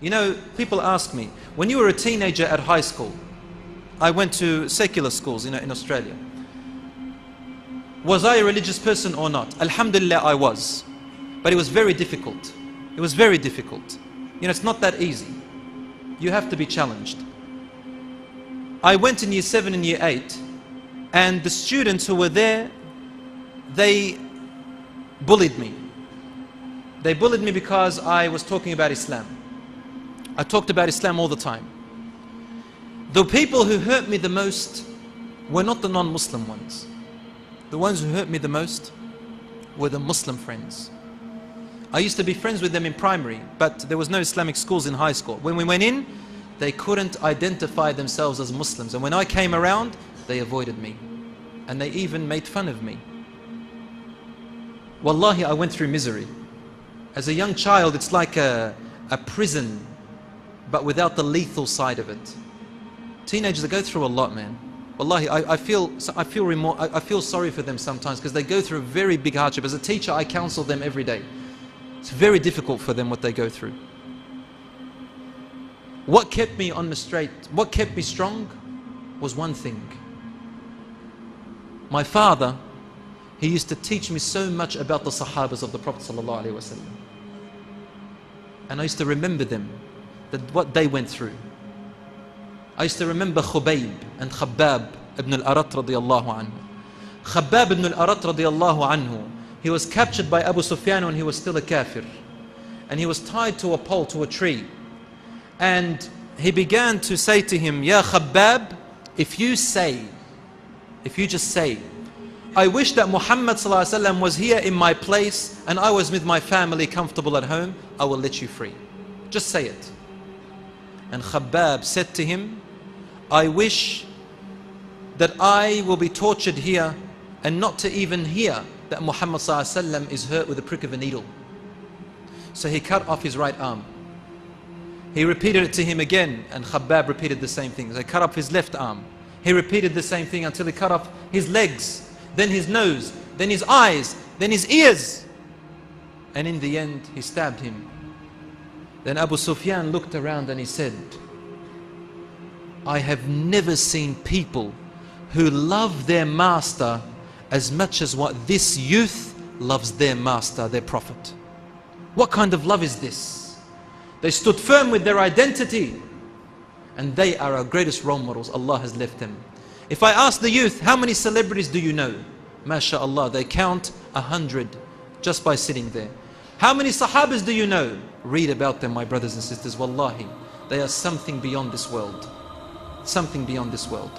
You know, people ask me, when you were a teenager at high school, I went to secular schools, in Australia. Was I a religious person or not? Alhamdulillah, I was. But it was very difficult. It was very difficult. You know, it's not that easy. You have to be challenged. I went in year 7 and year 8, and the students who were there, they bullied me. They bullied me because I was talking about Islam. I talked about Islam all the time. The people who hurt me the most were not the non-Muslim ones. The ones who hurt me the most were the Muslim friends. I used to be friends with them in primary, but there was no Islamic schools in high school. When we went in, they couldn't identify themselves as Muslims. And when I came around, they avoided me. And they even made fun of me. Wallahi, I went through misery. As a young child, it's like a prison, but without the lethal side of it. Teenagers, they go through a lot, man. Wallahi, I feel sorry for them sometimes, because they go through a very big hardship. As a teacher, I counsel them every day. It's very difficult for them what they go through. What kept me on the straight, what kept me strong was one thing. My father, he used to teach me so much about the Sahabas of the Prophet ﷺ. And I used to remember them, that what they went through. I used to remember Khubayb and Khabbab ibn al-Arat radiyallahu anhu. Khabbab ibn al-Arat radiyallahu anhu, he was captured by Abu Sufyan when he was still a kafir. And he was tied to a pole, to a tree. And he began to say to him, Ya Khabbab, if you just say, I wish that Muhammad ﷺ was here in my place and I was with my family comfortable at home, I will let you free. Just say it. And Khabbab said to him, I wish that I will be tortured here and not to even hear that Muhammad ﷺ is hurt with a prick of a needle. So he cut off his right arm. He repeated it to him again, and Khabbab repeated the same thing. They cut off his left arm. He repeated the same thing until he cut off his legs, then his nose, then his eyes, then his ears. And in the end, he stabbed him. Then Abu Sufyan looked around and he said, I have never seen people who love their master as much as what this youth loves their master, their prophet. What kind of love is this? They stood firm with their identity, and they are our greatest role models. Allah has left them. If I ask the youth, how many celebrities do you know? MashaAllah, they count 100 just by sitting there. How many Sahabas do you know? Read about them, my brothers and sisters. Wallahi, they are something beyond this world. Something beyond this world.